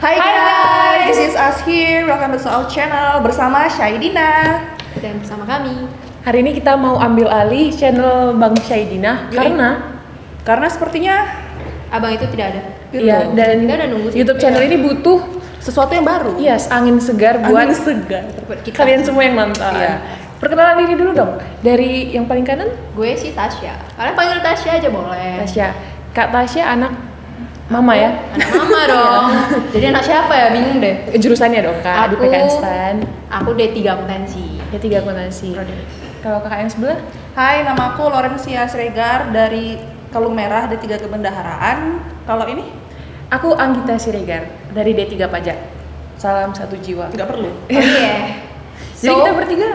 Hai guys, this is us here. Welcome to our channel bersama Syaidina dan bersama kami. Hari ini kita mau ambil alih channel Bang Syaidina karena sepertinya abang itu tidak ada. Iya, dan kita udah nunggu YouTube channel ini butuh sesuatu yang baru. Yes, angin segar buat kita. Kalian semua yang nonton. Iya. Perkenalan diri dulu dong. Dari yang paling kanan, Gue sih Tasya. Kalian panggil Tasya aja boleh. Tasya. Kak Tasya anak mama ya? Anak mama dong. Jadi anak siapa ya? Bingung deh. Jurusannya dong Kak, di PKN STAN. Aku D3 akuntansi. D3 akuntansi. Kalau kakak yang sebelah? Hai, nama aku Lorencia Siregar dari Kalung Merah D3 Kebendaharaan. Kalau ini? Aku Anggita Siregar dari D3 Pajak. Salam satu jiwa. Nggak perlu. Iya. Jadi kita bertiga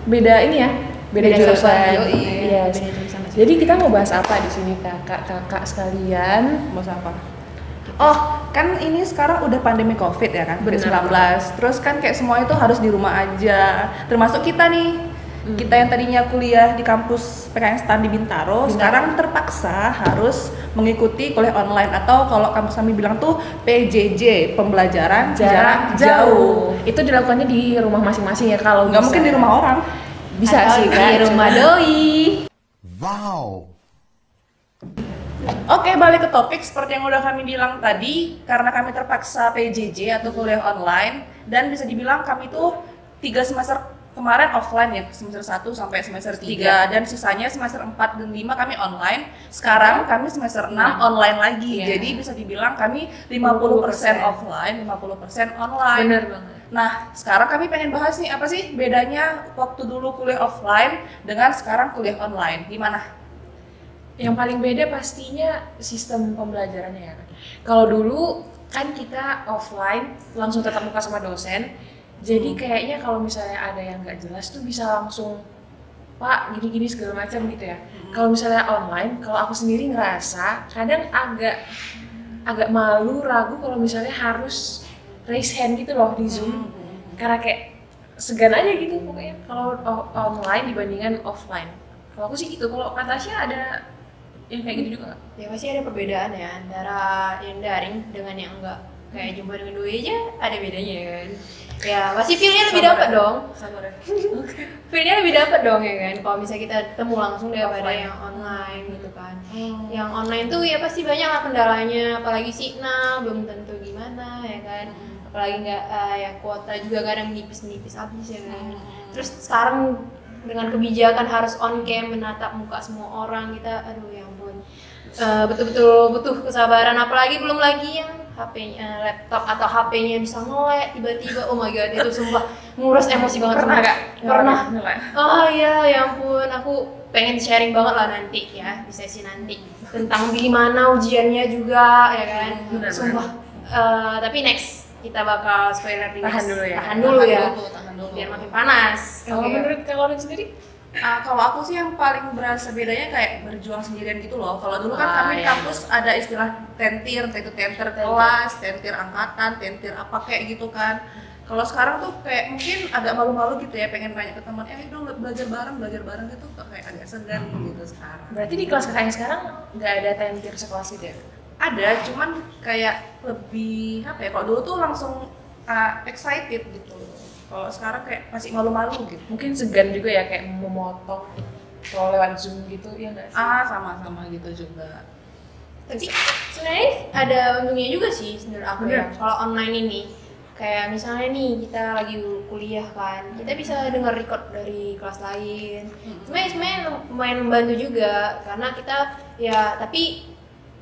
beda ini ya, beda jurusan. Yes. Jadi kita mau bahas apa di sini kakak sekalian? Bahas apa? Oh, kan ini sekarang udah pandemi COVID ya kan, COVID-19. Terus kan kayak semua itu harus di rumah aja. Termasuk kita nih. Kita yang tadinya kuliah di kampus PKN STAN di Bintaro, sekarang terpaksa harus mengikuti kuliah online atau kalau kampus kami bilang tuh PJJ, pembelajaran jarak jauh. Itu dilakukannya di rumah masing-masing ya, kalau nggak mungkin di rumah orang. Bisa atau sih kan? di rumah doi. Wow. Oke, balik ke topik seperti yang udah kami bilang tadi, karena kami terpaksa PJJ atau kuliah online dan bisa dibilang kami tuh 3 semester kemarin offline ya, semester 1 sampai semester 3 dan sisanya semester 4 dan 5 kami online. Sekarang kami semester 6 online lagi. Jadi bisa dibilang kami 50% offline, 50% online. Bener banget. Nah, sekarang kami pengen bahas nih, apa sih bedanya waktu dulu kuliah offline dengan sekarang kuliah online? Gimana? Yang paling beda pastinya sistem pembelajarannya ya. Kalau dulu kan kita offline langsung tatap muka sama dosen. Jadi kayaknya kalau misalnya ada yang nggak jelas tuh bisa langsung Pak gini-gini segala macam gitu ya. Kalau misalnya online, kalau aku sendiri ngerasa kadang agak malu, ragu kalau misalnya harus raise hand gitu loh di Zoom. Karena kayak segan aja gitu pokoknya kalau online dibandingkan offline. Kalau aku sih gitu. Kalau Kak Tasya ada yang kayak gitu juga nggak? Ya pasti ada perbedaan ya antara yang daring dengan yang enggak. Kayak jumpa dengan doi aja ada bedanya kan. Ya pasti feel-nya lebih dapat dong. Sabar ya. Feel-nya lebih dapat dong ya kan. Kalau misalnya kita ketemu langsung daripada yang online gitu kan. Yang online tuh ya pasti banyak lah kendalanya, apalagi signal belum tentu gimana ya kan. Apalagi nggak ya kuota juga kadang nipis-nipis habis ya kan. Terus sekarang dengan kebijakan harus on cam menatap muka semua orang, kita aduh ya ampun. Betul-betul butuh kesabaran, apalagi belum lagi yang HP-nya, laptop atau HP-nya bisa nge-lag tiba-tiba. Oh my god, itu sumpah nguras emosi banget. Pernah. Oh iya, ya ampun, aku pengen sharing banget lah nanti ya di sesi nanti tentang gimana ujiannya juga ya kan. Sumpah. Tapi next kita bakal spoiler dikit. Tahan dulu ya. Biar makin panas. Kalau menurut Kak Loren sendiri? Kalau aku sih yang paling berasa bedanya kayak berjuang sendirian gitu loh. Kalau dulu kan kami di kampus ada istilah tentir, itu tenter kelas, tentir angkatan, tentir apa kayak gitu kan. Kalau sekarang tuh kayak mungkin agak malu-malu gitu ya, pengen tanya ke teman, dong belajar bareng gitu, kayak agak segan gitu sekarang. Berarti di kelas kakak yang sekarang nggak ada tentir sekelas gitu ya? Ada, cuman kayak lebih apa ya? Kalau dulu tuh langsung excited gitu. Kalau sekarang kayak masih malu-malu gitu. Mungkin segan juga ya kayak memotong kalau lewat Zoom gitu ya nggak sih? Sama-sama gitu juga. Tapi sebenarnya ada untungnya juga sih menurut aku ya. Kalau online ini kayak misalnya nih kita lagi kuliah kan, kita bisa dengar record dari kelas lain. Sebenarnya lumayan membantu juga karena kita ya tapi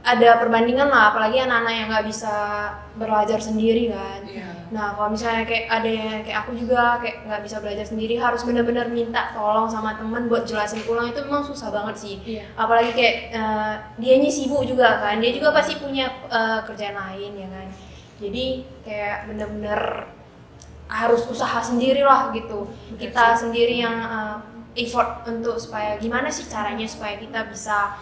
ada perbandingan lah, apalagi anak-anak yang nggak bisa belajar sendiri kan. Nah kalau misalnya kayak ada yang kayak aku juga kayak nggak bisa belajar sendiri, harus benar-benar minta tolong sama temen buat jelasin ulang, itu memang susah banget sih. Apalagi kayak dianya sibuk juga kan, dia juga pasti punya kerjaan lain ya kan. Jadi kayak benar-benar harus usaha sendiri lah gitu. Kita sendiri yang effort untuk supaya gimana sih caranya supaya kita bisa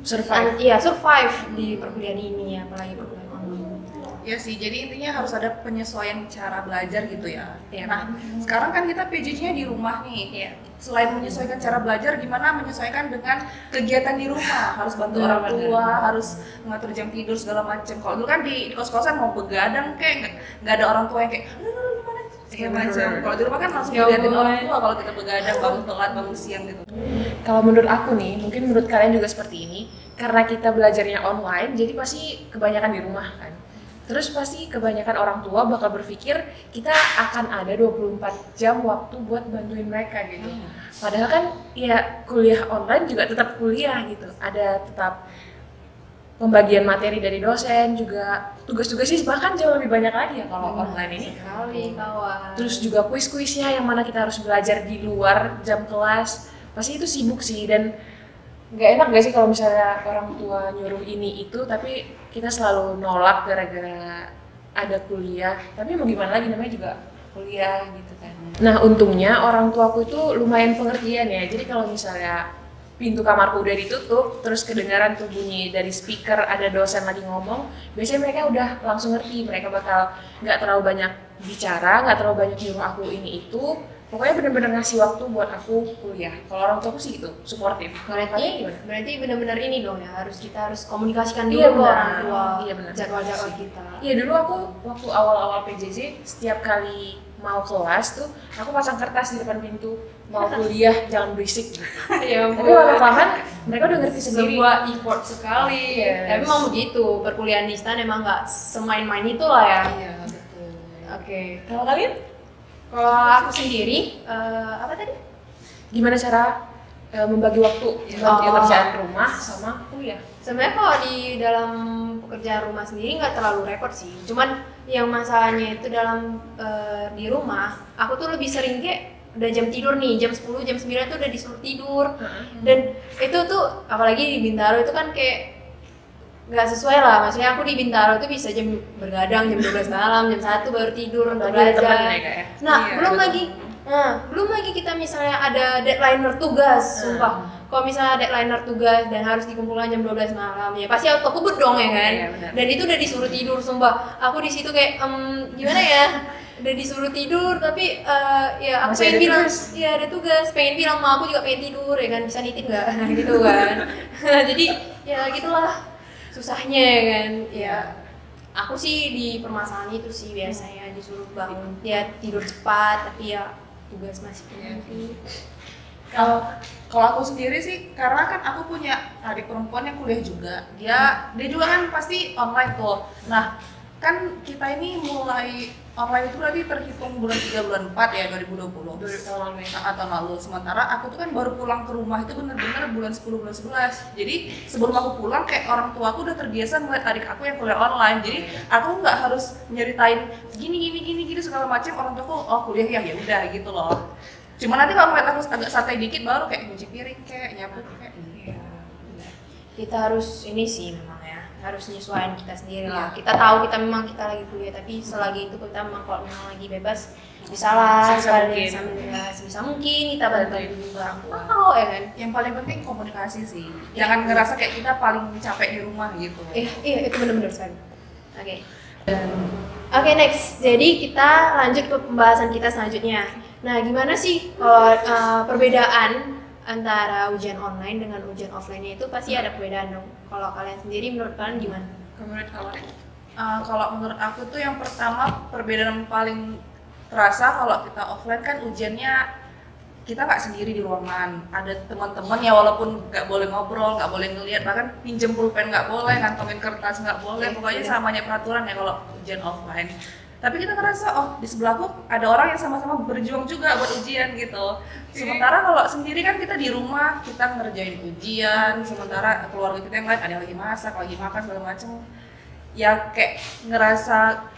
Survive. Iya, survive di perkuliahan ini ya, apalagi perkuliahan online. Ya sih, jadi intinya harus ada penyesuaian cara belajar gitu ya. Iya. Nah, sekarang kan kita PJJ-nya di rumah nih. Iya. Selain menyesuaikan cara belajar, gimana menyesuaikan dengan kegiatan di rumah? Harus bantu Benar, orang tua, benar. harus mengatur jam tidur segala macam. Kalau dulu kan di kos-kosan mau begadang kayak nggak ada orang tua yang kayak gimana segala macam. Kalau di rumah kan langsung Ya dilihatin ampun. orang tua kalau kita begadang, bangun telat, bangun siang gitu. Kalau menurut aku nih, mungkin menurut kalian juga seperti ini, karena kita belajarnya online, jadi pasti kebanyakan di rumah kan. Terus pasti kebanyakan orang tua bakal berpikir kita akan ada 24 jam waktu buat bantuin mereka gitu. Padahal kan ya kuliah online juga tetap kuliah gitu. Ada tetap pembagian materi dari dosen, juga tugas-tugasnya bahkan jauh lebih banyak lagi ya kalau online ini. Sekali kawan. Terus juga kuis-kuisnya yang mana kita harus belajar di luar jam kelas, pasti itu sibuk sih. Dan nggak enak gak sih kalau misalnya orang tua nyuruh ini itu tapi kita selalu nolak gara-gara ada kuliah. Tapi mau gimana lagi, namanya juga kuliah gitu kan. Nah untungnya orang tuaku itu lumayan pengertian ya, jadi kalau misalnya pintu kamarku udah ditutup terus kedengaran tuh bunyi dari speaker ada dosen lagi ngomong, biasanya mereka udah langsung ngerti, mereka bakal nggak terlalu banyak bicara, nggak terlalu banyak nyuruh aku ini itu. Pokoknya bener-bener ngasih waktu buat aku kuliah. Kalau orang tua aku sih gitu, suportif. Kalau kalian gimana? Berarti benar-benar ini dong ya, kita harus komunikasikan dulu Iya, ke benar. orang tua. Iya, benar. Jadwal-jadwal kita. Iya dulu aku waktu awal-awal PJJ setiap kali mau kelas tuh aku pasang kertas di depan pintu, mau kuliah jangan berisik gitu. Ya Tapi lama-kelamaan mereka udah ngerti sendiri. sebuah effort sekali. Yes. Tapi memang begitu, perkuliahan di stan emang nggak semain-main itu lah ya. Iya, betul. Oke. Kalau kalian Kalau aku sendiri, apa tadi? gimana cara membagi waktu membagi Oh. pekerjaan rumah sama kuliah? Sebenarnya kalau di dalam pekerjaan rumah sendiri nggak terlalu repot sih. Cuman yang masalahnya itu dalam di rumah, aku tuh lebih sering kayak udah jam tidur nih, jam 10, jam 9 tuh udah disuruh tidur. Dan itu tuh apalagi di Bintaro itu kan kayak nggak sesuai lah. Maksudnya aku di Bintaro tuh bisa jam bergadang jam 12 malam, jam 1 baru tidur untuk Apalagi ada temen belajar. ya kak ya. Nah, Iya, belum betul. lagi. Nah, belum lagi kita misalnya ada deadliner tugas, sumpah. Kalau misalnya deadliner tugas dan harus dikumpulkan jam 12 malam, ya pasti auto kebut dong ya kan. Iya, benar. Dan itu udah disuruh tidur, sumpah. Aku di situ kayak gimana ya? Udah disuruh tidur tapi ya aku Masih pengen ada bilang, tugas. iya ada tugas, pengen bilang sama aku juga pengen tidur ya kan, bisa nitip nggak gitu kan. Jadi ya gitulah susahnya ya kan. Ya aku sih di permasalahan itu sih biasanya disuruh bangun ya tidur cepat tapi ya tugas masih penting. Kalau aku sendiri sih, karena kan aku punya adik perempuan yang kuliah juga, dia juga kan pasti online tuh. Nah, kan kita ini mulai online itu berarti terhitung bulan 3 bulan 4 ya 2020. Tahun lalu ya. Tahun lalu. Sementara aku tuh kan baru pulang ke rumah itu bener-bener bulan 10 bulan 11. Jadi sebelum aku pulang kayak orang tua aku udah terbiasa melihat adik aku yang kuliah online. Jadi aku nggak harus nyeritain gini segala macam, orang tua aku oh kuliah ya udah gitu loh. Cuma nanti kalau ngeliat aku agak santai dikit baru kayak nyuci piring kayak nyapu kayak Kita harus ini sih memang ya, harus nyesuaiin kita sendiri lah. Kita tahu kita memang kita lagi kuliah tapi selagi itu kita memang kalau memang lagi bebas bisa lah sebisa mungkin kita bantuin orang tua ya kan. yang paling penting komunikasi sih. Jangan ngerasa kayak kita paling capek di rumah gitu. Iya itu benar-benar sekali. Oke, next. Jadi kita lanjut ke pembahasan kita selanjutnya. Nah, gimana sih kalau perbedaan antara ujian online dengan ujian offline-nya itu pasti ada perbedaan dong. Kalau kalian sendiri menurut kalian gimana? Menurut kalian? Kalau menurut aku tuh yang pertama perbedaan paling terasa kalau kita offline kan ujiannya kita nggak sendiri di ruangan, ada teman-teman ya walaupun nggak boleh ngobrol, nggak boleh ngeliat, bahkan pinjem pulpen nggak boleh, ngantongin kertas nggak boleh, pokoknya samanya peraturan ya kalau ujian offline. Tapi kita ngerasa oh di sebelahku ada orang yang sama-sama berjuang juga buat ujian gitu. Sementara kalau sendiri kan kita di rumah kita ngerjain ujian, sementara keluarga kita yang lain ada yang lagi masak, lagi makan segala macem. Ya kayak ngerasa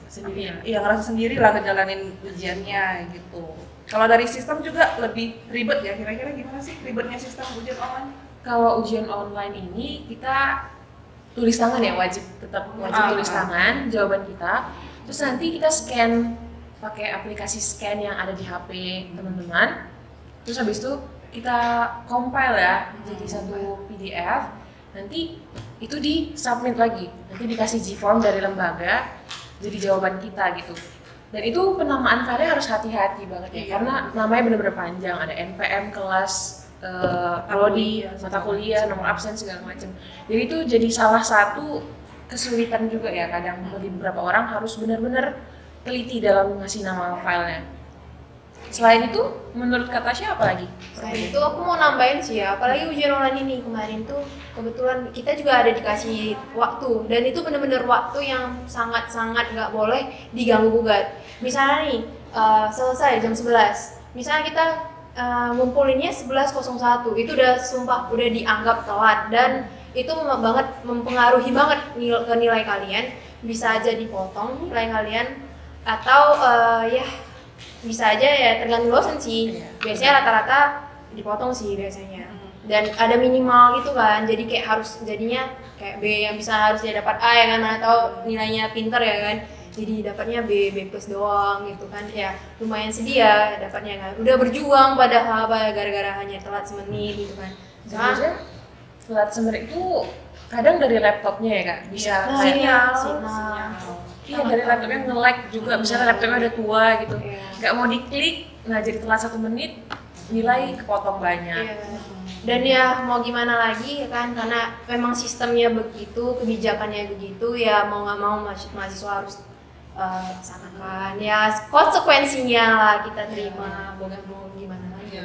Sendirian. iya ngerasa sendiri lah ngejalanin ujiannya gitu. Kalau dari sistem juga lebih ribet ya, kira-kira gimana sih ribetnya sistem ujian online? Kalau ujian online ini kita tulis tangan ya, wajib tulis tangan jawaban kita. Terus nanti kita scan pakai aplikasi scan yang ada di HP teman-teman. Terus habis itu kita compile ya jadi satu PDF. nanti itu di submit lagi, nanti dikasih G-form dari lembaga jadi jawaban kita gitu. Dan itu penamaan filenya harus hati-hati banget ya, karena namanya bener-bener panjang, ada NPM, kelas, prodi, mata kuliah, nomor absen segala macam. Jadi itu jadi salah satu kesulitan juga ya, kadang bagi beberapa orang harus benar-benar teliti dalam ngasih nama filenya. Selain itu, menurut Kak Tasya apa lagi? Selain itu aku mau nambahin sih ya, apalagi ujian online ini kemarin tuh kebetulan kita juga ada dikasih waktu, dan itu bener-bener waktu yang sangat-sangat nggak boleh diganggu gugat. Misalnya nih selesai jam 11, misalnya kita ngumpulinnya 11.01, itu udah sumpah udah dianggap telat, dan itu banget mempengaruhi banget ke nilai kalian. Bisa aja dipotong nilai kalian, atau ya bisa aja ya tergantung dosen sih. Biasanya rata-rata dipotong sih biasanya. Dan ada minimal gitu kan, jadi kayak harus jadinya kayak B yang bisa harusnya dapat A ya kan, atau nilainya pinter ya kan, jadi dapatnya B plus doang gitu kan. Ya lumayan sedih ya dapatnya kan, udah berjuang padahal gara-gara hanya telat semenit gitu kan. Sebenarnya telat semenit itu kadang dari laptopnya ya Kak, bisa sinyal. Iya, dari laptopnya nge-lag juga, misalnya laptopnya udah tua gitu, nggak mau diklik, nah jadi telat 1 menit, nilai kepotong banyak. Dan ya mau gimana lagi ya kan, karena memang sistemnya begitu, kebijakannya begitu, ya mau nggak mau mahasiswa harus laksanakan. Ya konsekuensinya lah kita terima, bukan mau gimana lagi.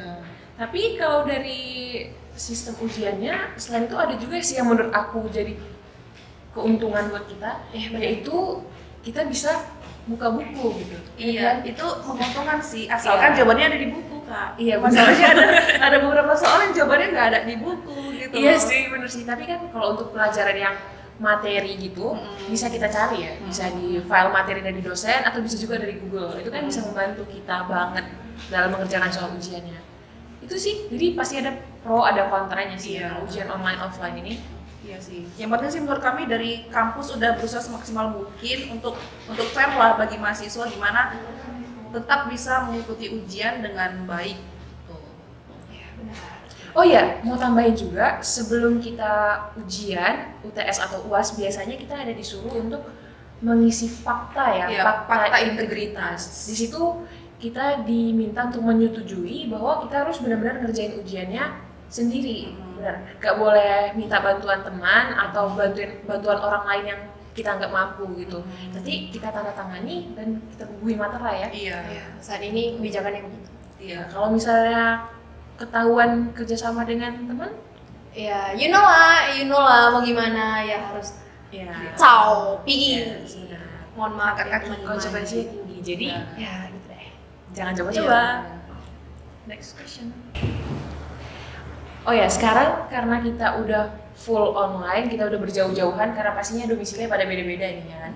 Tapi kalau dari sistem ujiannya, selain itu ada juga sih yang menurut aku jadi keuntungan buat kita, yaitu kita bisa buka buku gitu. Iya, itu menguntungkan sih, asalkan jawabannya ada di buku Kak. Iya, masalahnya ada beberapa soal yang jawabannya nggak ada di buku gitu. Iya sih, bener sih. Tapi kan kalau untuk pelajaran yang materi gitu, bisa kita cari ya, bisa di file materi dari dosen atau bisa juga dari Google. Itu kan bisa membantu kita banget dalam mengerjakan soal ujiannya. Itu sih, jadi pasti ada pro ada kontranya sih ya, ujian online offline ini. Iya sih. Yang penting sih menurut kami dari kampus udah berusaha semaksimal mungkin untuk fair lah bagi mahasiswa, gimana tetap bisa mengikuti ujian dengan baik. Oh ya, mau tambahin juga, sebelum kita ujian UTS atau UAS biasanya kita ada disuruh untuk mengisi fakta ya, fakta integritas. Di situ kita diminta untuk menyetujui bahwa kita harus benar-benar ngerjain ujiannya sendiri, benar. Gak boleh minta bantuan teman atau bantuan orang lain yang kita nggak mampu gitu. Nanti kita tanda tangani dan kita tungguin materai ya. Iya. Saat ini kebijakannya begitu. Iya. Kalau misalnya ketahuan kerjasama dengan teman, ya you know lah mau gimana ya, harus ciao pergi. Mohon maaf ya teman-teman. konsekuensinya tinggi. Jadi Ya gitu deh. jangan coba-coba. Next question. Oh ya, sekarang karena kita udah full online, kita udah berjauh-jauhan karena pastinya domisilinya pada beda-beda nih ya kan.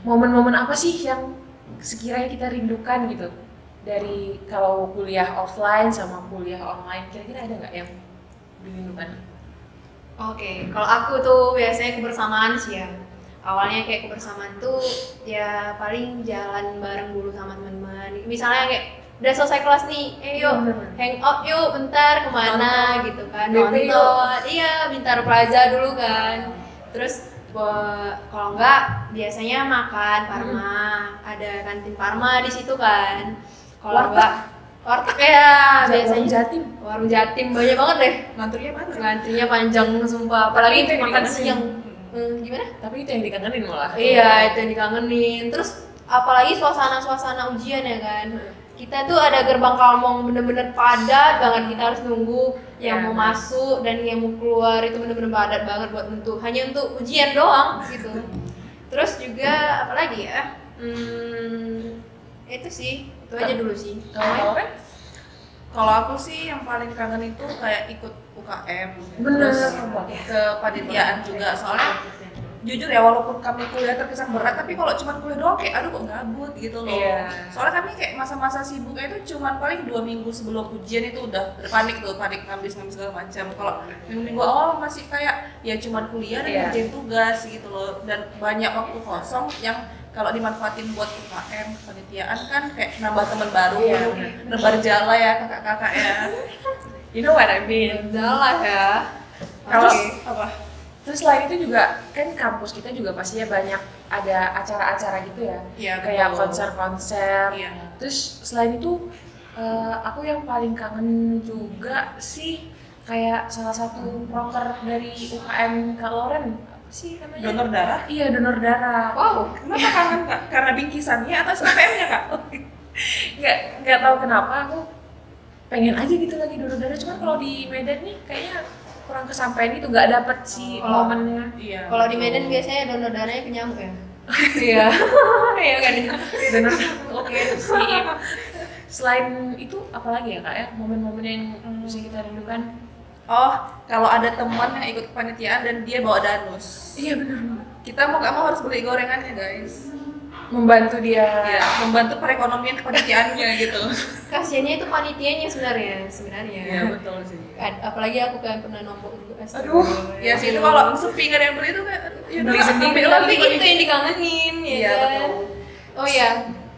Momen-momen apa sih yang sekiranya kita rindukan gitu? Dari kalau kuliah offline sama kuliah online, kira-kira ada nggak yang dirindukan? Oke, kalau aku tuh biasanya kebersamaan sih ya. Awalnya kayak kebersamaan tuh ya paling jalan bareng dulu sama teman-teman. Misalnya kayak udah selesai kelas nih, yuk hangout yuk bentar kemana gitu kan, nonton, iya Bintaro Plaza dulu kan. Terus kalau enggak biasanya makan Parma, ada kantin Parma di situ kan. Kalau enggak warteg ya biasanya warung Jatim banyak banget deh. Ngantrinya panjang sumpah, apalagi makan siang. Gimana? Tapi itu yang dikangenin malah. Iya, itu yang dikangenin. Terus apalagi suasana ujian ya kan. Kita tuh ada gerbang Kalmong bener-bener padat banget, kita harus nunggu yang mau masuk dan yang mau keluar, itu bener-bener padat banget buat hanya untuk ujian doang gitu. Terus juga apalagi ya? Itu sih, itu aja dulu sih. Kalau kan? Kalau aku sih yang paling kangen itu kayak ikut UKM, Bener. terus kepanitiaan juga. Soalnya jujur ya, walaupun kami kuliah terkesan berat, tapi kalau cuma kuliah doang kayak aduh kok gabut gitu loh. Soalnya kami kayak masa-masa sibuknya itu cuma paling 2 minggu sebelum ujian itu udah panik ngambil segala macam. Kalau minggu-minggu awal masih kayak ya cuma kuliah dan ngerjain tugas gitu loh, dan banyak waktu kosong yang kalau dimanfaatin buat UKM, kepanitiaan kan kayak nambah teman baru, nebar jala ya kakak-kakak ya. You know what I mean? Jalan ya. Kalau apa? Terus selain itu juga kan kampus kita juga pastinya banyak ada acara-acara gitu ya, Iya, kayak betul. konser-konser. Iya. Terus selain itu aku yang paling kangen juga sih kayak salah satu proker dari UKM Kak Loren, apa sih namanya? Donor darah. Iya, donor darah. Wow. Kenapa kangen Kak? Karena bingkisannya atau SPM-nya Kak? Nggak tahu kenapa aku pengen aja gitu lagi donor darah. Cuman kalau di Medan nih kayaknya kurang kesampaian gitu, nggak dapet sih momennya. Iya. Kalau di Medan biasanya donor darahnya ke nyamuk ya. Iya. Iya kan. Donor, oke sip. Selain itu apalagi ya Kak ya, momen-momen yang bisa kita rindukan? Oh, kalau ada teman yang ikut kepanitiaan dan dia bawa danus. Iya benar. Kita mau gak mau harus beli gorengannya guys. Membantu dia. Iya, membantu perekonomian kepanitiaannya gitu. Kasiannya itu panitianya sebenarnya. Iya, betul sih. Apalagi aku kan pernah nombok dulu. Aduh, Ya sih itu kalau sepi nggak ada yang beli itu kayak ya Beli udah, sendiri. ambil Tapi lagi. itu yang dikangenin ya Iya, kan. betul. Oh iya.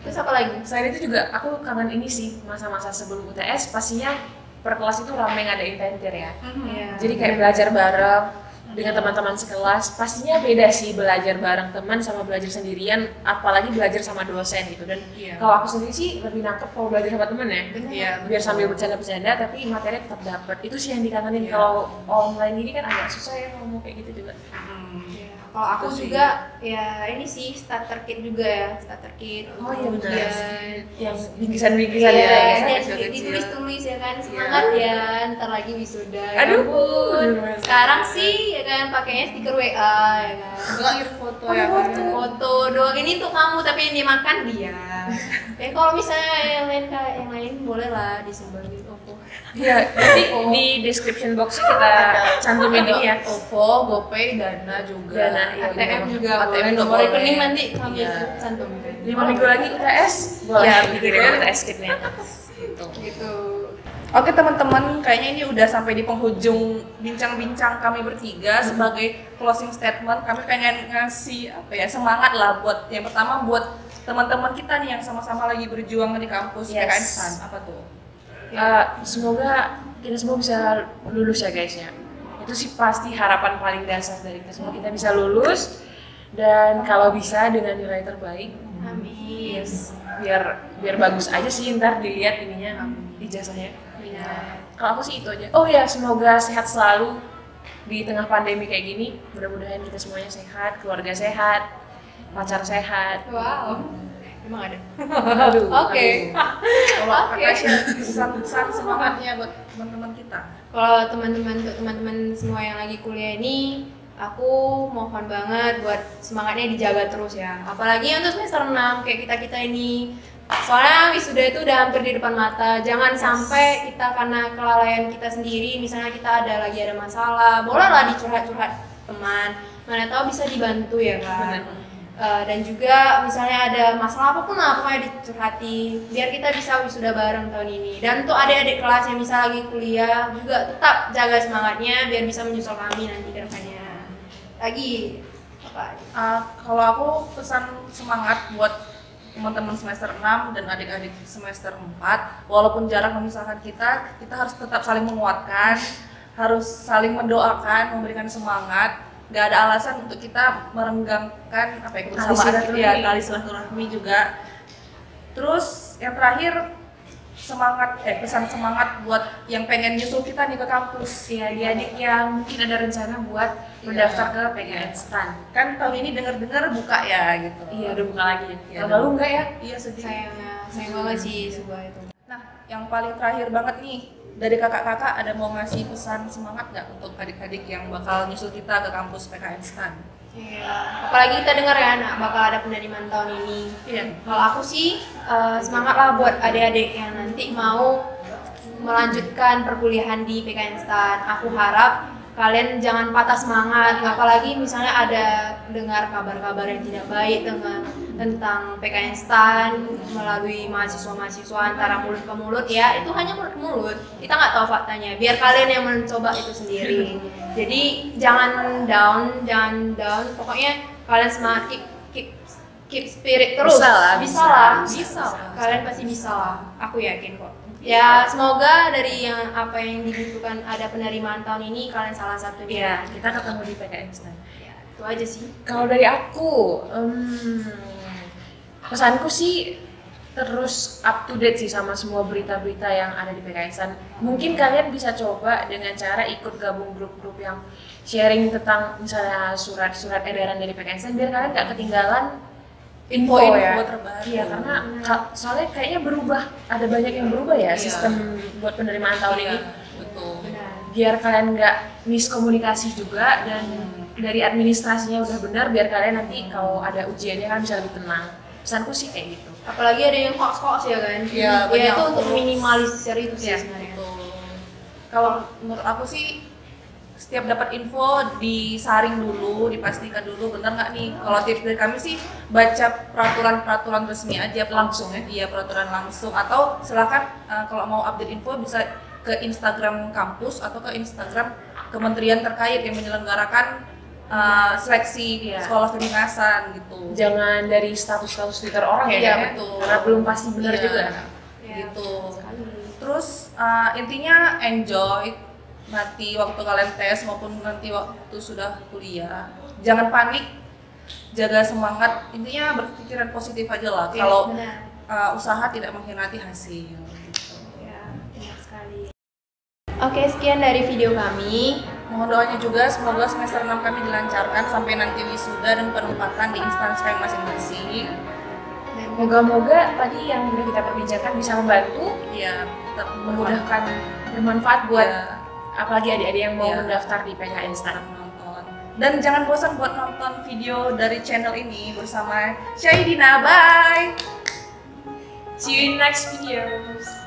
Terus apa lagi? Selain itu juga aku kangen ini sih, masa-masa sebelum UTS pastinya per kelas itu ramai ngadain tentir ya. Iya. Jadi kayak belajar bareng dengan teman-teman sekelas, pastinya beda sih belajar bareng teman sama belajar sendirian, apalagi belajar sama dosen gitu. Dan Iya. kalau aku sendiri sih lebih nangkep kalau belajar sama temen ya. Iya. Biar sambil bercanda-bercanda tapi materi tetap dapet. Itu sih yang dikangenin. Iya. Kalau online ini kan agak susah ya ngomong kayak gitu juga. Ya, kalau aku Itu sih. juga ya ini sih starter kit juga ya, starter kit Oh iya, benar. ujian. Yang bingkisan-bingkisan Iya, ya. dan kecil-kecil. ditulis-tulis ya kan, semangat ya, ntar lagi wisuda. Ya Aduh. ampun. Sekarang sih ya kan pakainya stiker WA ya kan. Enggak ngirim foto Oh, ya. foto. Foto doang ini untuk kamu tapi yang dimakan dia. Ya kalau misalnya yang lain kayak yang lain boleh lah disumbangin OVO. Iya, nanti di description box kita cantumin ini ya. OVO, GoPay, Dana juga. Dana, iya, ATM juga ATM boleh, juga nomor boleh. rekening nanti kami Iya. cantumkan. 5 minggu lagi UTS, boleh Ya, dikirim betul. UTS kitnya. Gitu. Gitu. Oke teman-teman, kayaknya ini udah sampai di penghujung bincang-bincang kami bertiga. Sebagai closing statement, kami pengen ngasih apa ya, semangat lah buat yang pertama buat teman-teman kita nih yang sama-sama lagi berjuang di kampus Yes. PKN STAN. Apa tuh? Semoga kita semua bisa lulus ya guys ya. Itu sih pasti harapan paling dasar dari kita semua, kita bisa lulus dan kalau bisa dengan nilai terbaik. Amin. Yes. Biar bagus aja sih ntar dilihat ininya ijazahnya. Iya. Kalau aku sih itu aja. Oh ya, semoga sehat selalu di tengah pandemi kayak gini. Mudah-mudahan kita semuanya sehat, keluarga sehat, pacar sehat. Wow. Emang ada. Aduh. Oke. Kalau Oke. Kakak share pesan-pesan semangatnya buat teman-teman kita. Kalau teman-teman semua yang lagi kuliah ini, aku mohon banget buat semangatnya dijaga terus ya. Apalagi untuk semester 6 kayak kita ini. Soalnya wisuda itu udah hampir di depan mata. Jangan sampai kita karena kelalaian kita sendiri, misalnya kita lagi ada masalah, bolehlah dicurhat-curhat teman. Mana tahu bisa dibantu ya kan. Dan juga misalnya ada masalah apapun lah pokoknya dicurhati biar kita bisa wisuda bareng tahun ini. Dan untuk adik-adik kelas yang misal lagi kuliah juga tetap jaga semangatnya biar bisa menyusul kami nanti ke depannya. Lagi apa? Kalau aku pesan semangat buat teman-teman semester 6 dan adik-adik semester 4, walaupun jarak memisahkan kita harus tetap saling menguatkan, harus saling mendoakan, memberikan semangat. Gak ada alasan untuk kita merenggangkan apa ya, kebersamaan ya, tali silaturahmi juga. Terus yang terakhir pesan semangat buat yang pengen nyusul kita nih ke kampus. Ya, adik-adik yang mungkin ada rencana buat mendaftar ke PKN STAN. Kan tahun ini dengar-dengar buka ya gitu. Iya, udah buka lagi ya. Iya, Tahun lalu enggak ya? Iya sedih. Sayang banget sih sebuah itu. Nah, yang paling terakhir banget nih, dari kakak-kakak ada mau ngasih pesan semangat nggak untuk adik-adik yang bakal nyusul kita ke kampus PKN STAN? Iya. Apalagi kita dengar ya bakal ada penerimaan tahun ini. Iya. Kalau aku sih semangat lah buat adik-adik yang nanti mau melanjutkan perkuliahan di PKN STAN. Aku harap kalian jangan patah semangat, apalagi misalnya ada dengar kabar-kabar yang tidak baik tentang PKN STAN melalui mahasiswa-mahasiswa antara mulut ke mulut ya, itu hanya mulut ke mulut, kita nggak tahu faktanya, biar kalian yang mencoba itu sendiri. Jadi jangan down, pokoknya kalian semangat, keep spirit terus. Bisa lah. Kalian pasti bisa lah, aku yakin kok. Ya semoga dari yang apa yang dibutuhkan ada penerimaan tahun ini kalian salah satu. Iya, kita ketemu di PK Instan. Ya, itu aja sih. Kalau dari aku, pesanku sih terus up to date sih sama semua berita-berita yang ada di PK Instan. Mungkin kalian bisa coba dengan cara ikut gabung grup-grup yang sharing tentang misalnya surat-surat edaran dari PK Instan biar kalian nggak ketinggalan info ya. terbaru. Iya, karena soalnya kayaknya berubah, ada banyak yang berubah ya Iya. sistem buat penerimaan tahun Iya, ini. betul. Benar. Biar kalian nggak miskomunikasi juga dan dari administrasinya udah benar, biar kalian nanti kalau ada ujiannya kan bisa lebih tenang. Pesanku sih kayak gitu. Apalagi ada yang hoax ya kan? Iya, Ya banyak itu untuk hoax. minimalisir itu sih Iya, sebenarnya. Betul. Kalau menurut aku sih setiap dapat info disaring dulu, dipastikan dulu benar nggak nih. Kalau tips dari kami sih baca peraturan resmi aja Langsung ya? Iya, peraturan langsung atau silakan kalau mau update info bisa ke Instagram kampus atau ke Instagram kementerian terkait yang menyelenggarakan seleksi Iya. sekolah kedinasan gitu. Jangan dari status-status Twitter orang ya, Iya, kan? betul. Karena belum pasti benar Iya. juga. Ya, Gitu. sekali. Terus intinya enjoy nanti waktu kalian tes maupun nanti waktu sudah kuliah. Jangan panik, jaga semangat. Intinya berpikiran positif aja lah. Iya, Kalau benar. usaha tidak mengkhianati hasil. Gitu. Ya, benar sekali. Oke, sekian dari video kami. Mohon doanya juga semoga semester 6 kami dilancarkan sampai nanti wisuda dan penempatan di instansi kami masing-masing. Dan Moga-moga tadi yang udah kita perbincangkan bisa membantu, Iya, tetap memudahkan, bermanfaat buat Iya. apalagi adik-adik yang mau Iya. mendaftar di PK Instan. nonton. Dan jangan bosan buat nonton video dari channel ini bersama Syaidina. Bye. See you in next videos.